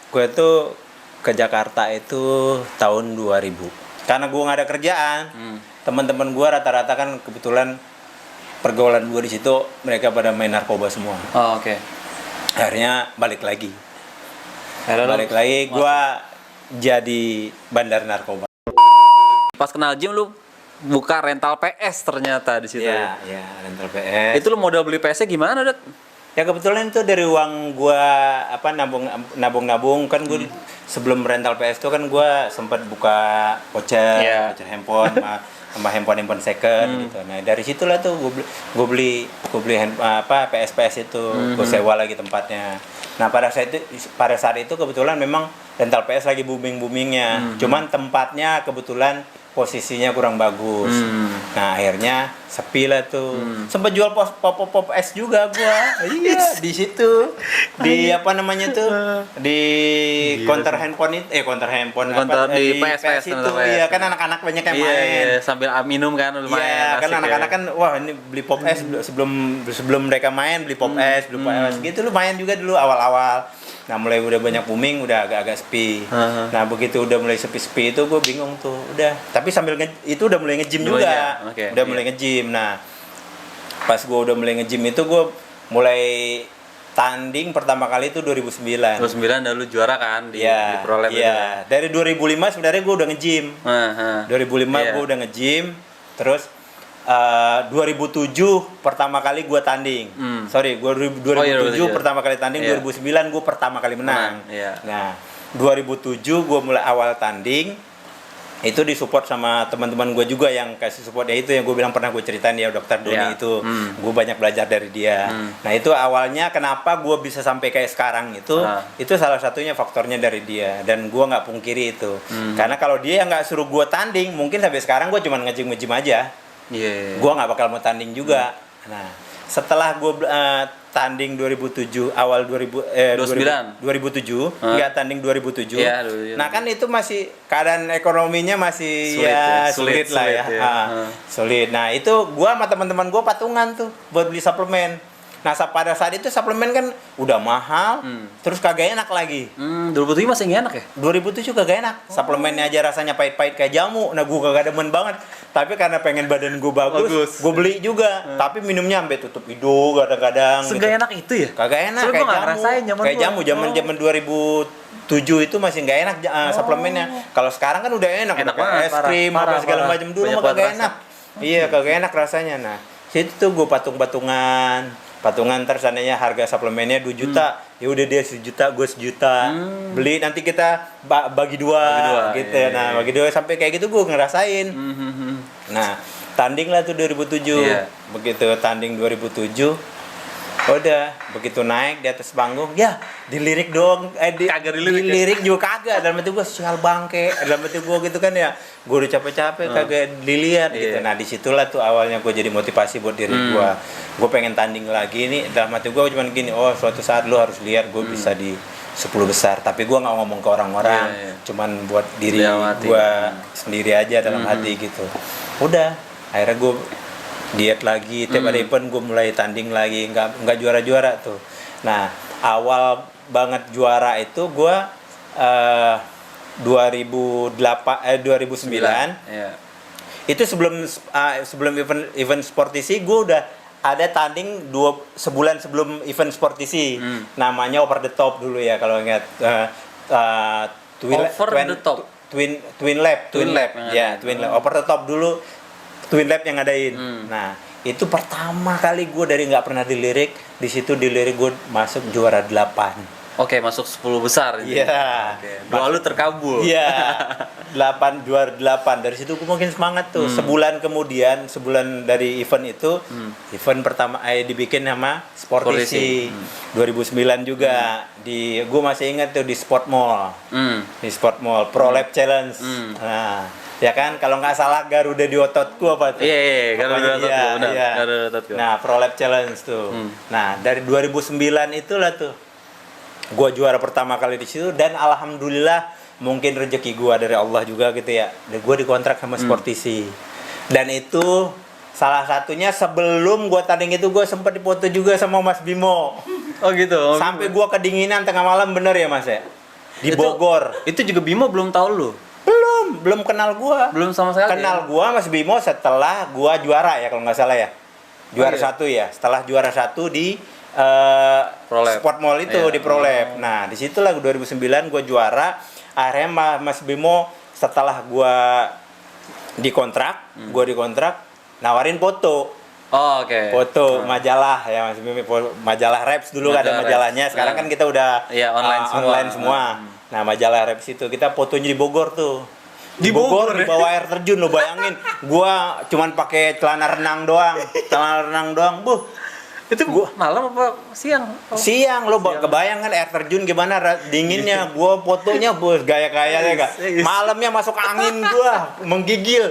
Gue tuh ke Jakarta itu tahun 2000. Karena gue nggak ada kerjaan. Teman-teman gue rata-rata kan kebetulan pergaulan gue di situ mereka pada main narkoba semua. Oh, oke. Akhirnya balik lagi. Akhirnya Gue jadi bandar narkoba. pas kenal gym lu buka rental PS ternyata di situ. Iya, rental PS. Itu lu modal beli PS-nya gimana, Dat? Ya kebetulan itu dari uang gua nabung kan gue sebelum rental PS itu kan gua sempat buka voucher handphone sama handphone second gitu. Nah dari situlah tuh gue beli PS itu gue sewa lagi tempatnya. Nah pada saat itu kebetulan memang rental PS lagi boomingnya. Cuman tempatnya kebetulan posisinya kurang bagus. Nah akhirnya sepi lah tuh. Sempat jual pop es juga gua. Iya di situ di di counter handphone itu di PS itu. Iya kan anak-anak banyak yang main. Iya, sambil minum kan lumayan. Iya kan anak-anak kan wah ini beli pop es sebelum mereka main beli pop es gitu lumayan juga dulu awal-awal. Nah mulai udah banyak booming udah agak-agak sepi. Nah begitu udah mulai sepi itu gue bingung tuh udah tapi sambil itu udah mulai nge-gym juga. Mulai nge-gym. Nah pas gue udah mulai nge-gym itu gue mulai tanding pertama kali itu 2009 dan lu juara kan di Pro Lab. Iya dari 2005 sebenarnya gue udah nge-gym. 2005 gue udah nge-gym terus 2007 pertama kali gue tanding. 2007 pertama kali tanding, 2009 gue pertama kali menang. Nah, 2007 gue mulai awal tanding. Itu disupport sama teman-teman gue juga yang kasih support itu yang gue bilang pernah gue ceritain ya Dokter Doni itu. Gue banyak belajar dari dia. Nah, itu awalnya kenapa gue bisa sampai kayak sekarang itu salah satunya faktornya dari dia dan gue nggak pungkiri itu. Karena kalau dia nggak suruh gue tanding, mungkin sampai sekarang gue cuma nge-gym aja. Gue nggak bakal mau tanding juga. Nah, setelah gue tanding 2007 awal 2007 nggak tanding 2007. Nah kan itu masih keadaan ekonominya masih sulit lah ya. Sulit. Nah itu gue sama teman-teman gue patungan tuh buat beli suplemen. Nah pada saat itu suplemen kan udah mahal, terus kagak enak lagi. 2007 masih nggak enak ya? 2007 kagak enak. Suplemennya aja rasanya pahit-pahit kayak jamu. Nah gue kagak demen banget. Tapi karena pengen badan gue bagus. Gue beli juga. Tapi minumnya sampai tutup hidung kadang-kadang. Nggak enak itu ya? Kagak enak kayak jamu. Kayak jamu zaman 2007 itu masih nggak enak suplemennya. Kalau sekarang kan udah enak kayak es krim apa segala macam dulu mah kagak enak. Iya kagak enak rasanya. Nah situ tuh gue patungan ntar seandainya harga suplemennya 2 juta ya udah dia 1 juta gue 1 juta beli nanti kita bagi dua gitu bagi dua sampai kayak gitu gue ngerasain. Nah tanding lah tuh 2007 begitu tanding 2007 udah begitu naik di atas panggung ya dilirik doang kagak dilirik juga kagak dalam hati gue sial bangke dalam hati gue gitu kan ya gue udah capek-capek kagak dilihat gitu. Nah disitulah tuh awalnya gue jadi motivasi buat diri gue pengen tanding lagi nih dalam hati gue cuman gini suatu saat lu harus lihat gue bisa di 10 besar tapi gue nggak ngomong ke orang-orang cuman buat diri gue sendiri aja dalam hati gitu. Udah akhirnya gue diet lagi tiap ada event gue mulai tanding lagi nggak juara tuh. Nah awal banget juara itu gue 2009 itu sebelum event Sportisi gue udah ada tanding sebulan sebelum event Sportisi namanya Over the Top dulu ya kalau ingat Twin Lab Over the Top dulu Twin Lab yang ngadain. Nah, itu pertama kali gue dari nggak pernah dilirik, di situ dilirik gue masuk juara 8. Oke, masuk 10 besar. Iya. Doa lu terkabul. Iya. 8 juara 8. Dari situ gue makin semangat tuh. Sebulan dari event itu, event pertama dibikin sama Sportisi. 2009 juga gue masih ingat tuh di Sport Mall. Di Sport Mall Pro Lab Challenge. Nah, ya kan kalau nggak salah Garuda di ototku apa tuh? Iya, Garuda di ototku. Garuda ototku. Nah, Pro Lab Challenge tuh. Nah, dari 2009 itulah tuh gua juara pertama kali di situ dan alhamdulillah mungkin rezeki gua dari Allah juga gitu ya. Dan gua dikontrak sama Sportisi. Dan itu salah satunya sebelum gua tanding itu gua sempat dipoto juga sama Mas Bimo. Oh gitu. Sampai gua kedinginan tengah malam bener ya Mas ya? di Bogor. Itu juga Bimo belum tahu lu. Belum kenal gua. Belum sama sekali. Kenal gua Mas Bimo setelah gua juara ya kalau nggak salah ya. Juara satu ya. Setelah juara satu di Sport Mall itu di Prolab. Nah, disitulah 2009 gua juara. Akhirnya Mas Bimo setelah gua dikontrak, nawarin foto. Oh, oke. Foto majalah ya Mas Bimo, majalah Reps dulu ada majalahnya. Sekarang kan kita udah online semua. Nah, majalah Reps itu kita fotonya di Bogor tuh. Di Bogor di bawah air terjun lo bayangin. Gua cuman pakai celana renang doang. Itu gua malam apa siang? Siang lo kebayang kan air terjun gimana dinginnya. Gua fotonya bos gaya-gayanya Kak. Malamnya masuk angin gua, menggigil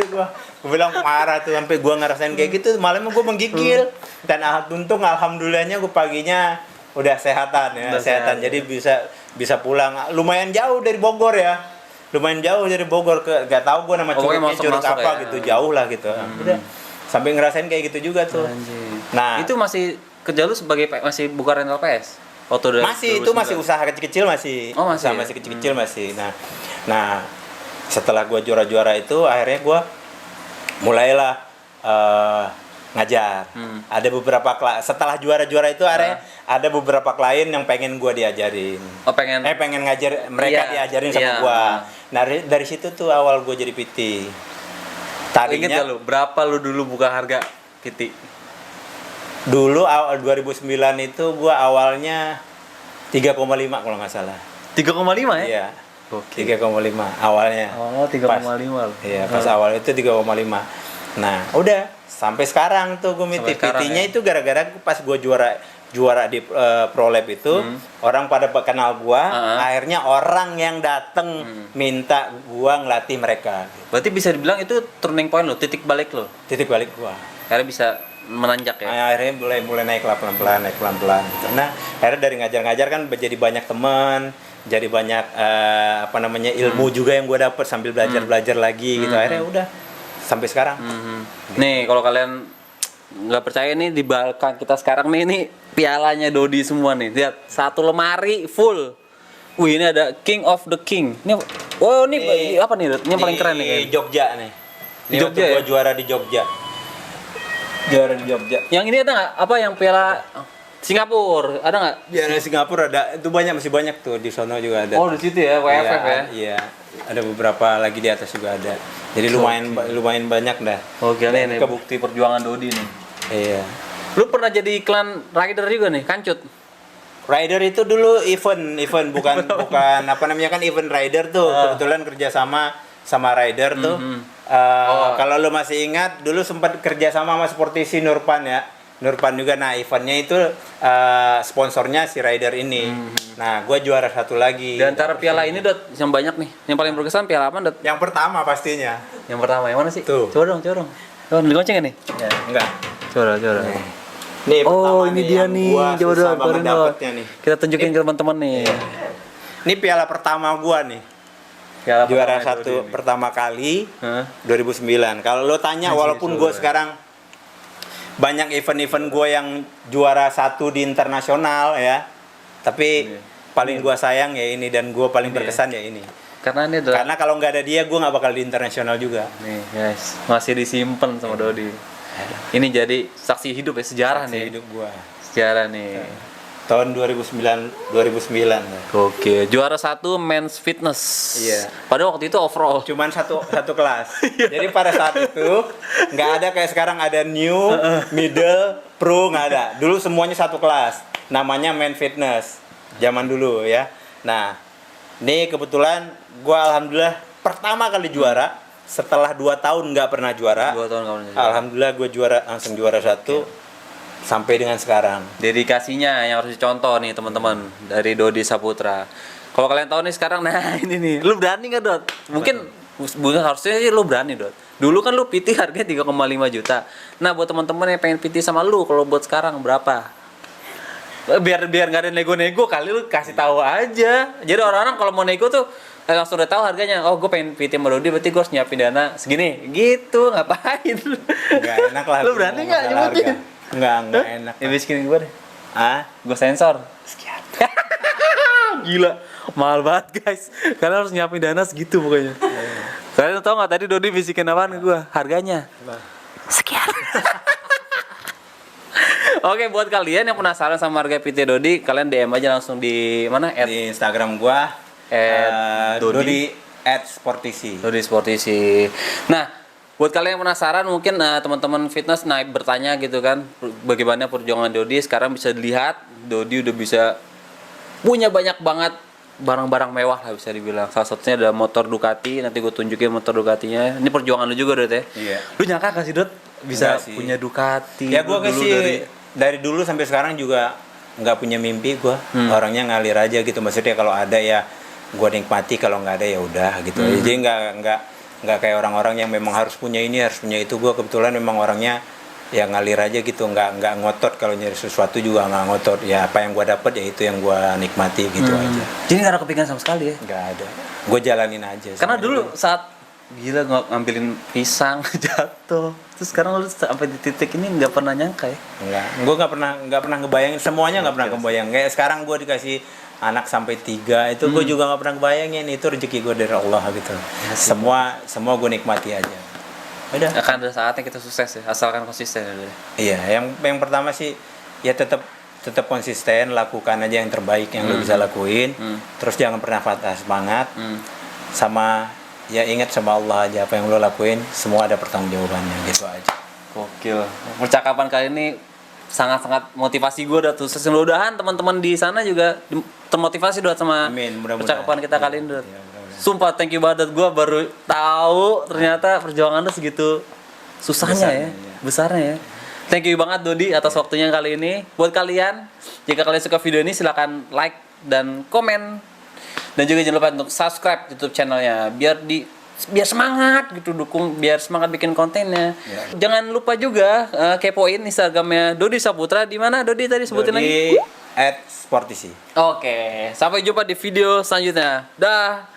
gua. Gua bilang parah tuh sampai gua ngerasain kayak gitu, malamnya gua menggigil. Dan untung alhamdulillahnya gua paginya udah sehatan ya, sehatan. Jadi bisa pulang. Lumayan jauh dari Bogor ya. Gak tahu gue nama curug apa gitu, jauh lah gitu. Udah sampai ngerasain kayak gitu juga tuh. Nah, itu masih kerja lu sebagai masih buka rental PS? Masih usaha kecil-kecil masih. Masih kecil-kecil masih. Nah, setelah gue juara-juara itu akhirnya gue mulailah ngajar. Ada beberapa setelah juara-juara itu ada beberapa klien yang pengen gua diajarin. Pengen ngajar mereka diajarin sama gua. Nah, dari situ tuh awal gua jadi PT. Ingat gak lu berapa lu dulu buka harga PT? Dulu awal 2009 itu gua awalnya 3,5 kalau nggak salah. 3,5 ya? Iya. Oke. 3,5 awalnya. Oh, 3,5 loh. Iya, pas awal itu 3,5. Nah, udah sampai sekarang tuh gue miti PT-nya itu gara-gara pas gue juara di Prolab itu orang pada kenal gue, akhirnya orang yang dateng minta gue ngelatih mereka. Berarti bisa dibilang itu turning point lo, titik balik gue. Akhirnya bisa menanjak ya. Akhirnya mulai naik pelan-pelan gitu. Nah, akhirnya dari ngajar-ngajar kan jadi banyak teman, jadi banyak ilmu juga yang gue dapet sambil belajar lagi gitu. Akhirnya udah sampai sekarang. Nih kalau kalian nggak percaya nih di belakang kita sekarang nih pialanya Dodi semua nih. Lihat, satu lemari full. Wih, ini ada King of the King. Ini apa nih? Ini yang paling keren nih kayaknya. Jogja nih. Ini Jogja gua juara di Jogja. Yang ini ada nggak? Apa yang piala Singapura? Ada nggak? Piala Singapura ada. Itu masih banyak tuh di sono juga ada. Oh, di situ ya, WFF ya. Iya. Ada beberapa lagi di atas juga ada. Jadi lumayan banyak dah. Oke, nih bukti perjuangan Dodi nih. Iya. Lu pernah jadi iklan rider juga nih, Kancut? Rider itu dulu event bukan kan event rider tuh. Kebetulan kerja sama rider tuh. Kalau lu masih ingat dulu sempat kerja sama Sportisi Nurpan ya. Nurpan juga. Nah, eventnya itu sponsornya si rider ini. Nah, gue juara satu lagi. Di antara piala ini Dot yang banyak nih, yang paling berkesan piala apa Dot? Yang pertama pastinya. Yang pertama yang mana sih? Tuh. Coba dong. Oh, digoceng nih? Ya, enggak. Coba. Nih, ini dia nih. Coba dong. Kita tunjukin ke teman-teman nih. Ini piala pertama gua nih. Piala juara satu pertama kali 2009. Kalau lo tanya, walaupun gua sekarang banyak event-event gue yang juara satu di internasional ya, tapi paling gue sayang ya ini, dan gue paling berkesan ya ini. Karena kalau nggak ada dia gue nggak bakal di internasional juga. Nih guys, masih disimpan sama Dodi. Ini jadi saksi hidup ya, sejarah nih. Hidup gue. Sejarah nih. Tahun 2009. Oke, juara satu men's fitness. Iya. Padahal waktu itu overall. Cuman satu kelas. Jadi pada saat itu nggak ada kayak sekarang ada new, middle, pro, nggak ada. Dulu semuanya satu kelas. Namanya men's fitness. Zaman dulu ya. Nah, ini kebetulan gue alhamdulillah pertama kali juara. Setelah 2 tahun nggak pernah juara. 2 tahun nggak pernah juara. Alhamdulillah gue langsung juara satu. Sampai dengan sekarang. Dedikasinya yang harus dicontoh nih teman-teman dari Dodi Saputra. Kalau kalian tahu nih sekarang, nah ini nih, lu berani nggak Dot? Mungkin harusnya sih lu berani Dot. Dulu kan lu PT harganya 3,5 juta. Nah buat teman-teman yang pengen PT sama lu, kalau buat sekarang berapa? Biar nggak ada nego-nego, kali lu kasih tahu aja. Jadi orang-orang kalau mau nego tuh langsung udah tahu harganya. Oh gue pengen PT sama Dodi, berarti gue harus nyiapin dana segini. Gitu, ngapain? Nggak enak lah. Lu berani nggak nyebutin? Enggak enak. Ya bisikin gue deh. Ah, gue sensor. Sekian. Gila, mahal banget guys. Kalian harus nyiapin dana segitu pokoknya. Kalian tau nggak tadi Dodi bisikin apaan ke gua? Harganya sekian. Oke, buat kalian yang penasaran sama harga PT Dodi, kalian DM aja langsung di mana? Di Instagram gua Dodi @sportisi. Dodi Sportisi. Nah, buat kalian yang penasaran mungkin teman-teman fitness naik bertanya gitu kan, bagaimana perjuangan Dodi, sekarang bisa dilihat Dodi udah bisa punya banyak banget barang-barang mewah lah bisa dibilang. Salah satunya ada motor Ducati, nanti gue tunjukin motor Ducatinya. Ini perjuangan lu juga Dot ya? Iya. Lu nyangka gak sih Dot bisa Enggak sih. punya Ducati? Ya gua dulu sih dari dulu sampai sekarang juga nggak punya mimpi gua. Orangnya ngalir aja gitu. Maksudnya kalau ada ya gua nikmati, kalau nggak ada ya udah gitu. Jadi nggak kayak orang-orang yang memang harus punya ini, harus punya itu. Gua kebetulan memang orangnya ya ngalir aja gitu, nggak ngotot. Kalau nyari sesuatu juga nggak ngotot. Ya apa yang gua dapat ya itu yang gua nikmati gitu aja. Jadi gak ada kepikiran sama sekali ya? Nggak ada. Gua jalanin aja. Karena sama dulu itu. saat gila ngambilin pisang jatuh, terus sekarang lu sampai di titik ini nggak pernah nyangka ya? Gue nggak pernah ngebayangin semuanya, nggak pernah kebayang. Kayak sekarang gue dikasih anak sampai 3 itu gue juga nggak pernah kebayangin itu rezeki gue dari Allah gitu. Semua gue nikmati aja. Udah. Akan ada saatnya kita sukses ya, asalkan konsisten ya. Iya, yang pertama sih ya tetap konsisten, lakukan aja yang terbaik yang lo bisa lakuin. Terus jangan pernah patah semangat. Sama ya ingat sama Allah aja, apa yang lo lakuin semua ada pertanggungjawabannya gitu aja. Gokil. Percakapan kali ini sangat-sangat motivasi gue, udah tuh. Mudah-mudahan teman-teman di sana juga termotivasi Dot sama Amin, mudah-mudahan. percakapan kita kali ini Dot. Ya, mudah-mudahan. Sumpah thank you banget, gue baru tahu ternyata perjuangan lu segitu susahnya besarnya ya. Thank you banget Dodi atas waktunya kali ini. Buat kalian, jika kalian suka video ini silahkan like dan komen. Dan juga jangan lupa untuk subscribe YouTube channelnya biar semangat gitu, dukung biar semangat bikin kontennya. Ya. Jangan lupa juga kepoin Instagramnya Dodi Saputra. Di mana Dodi tadi sebutin lagi? @sportisi. Oke, sampai jumpa di video selanjutnya. Dah.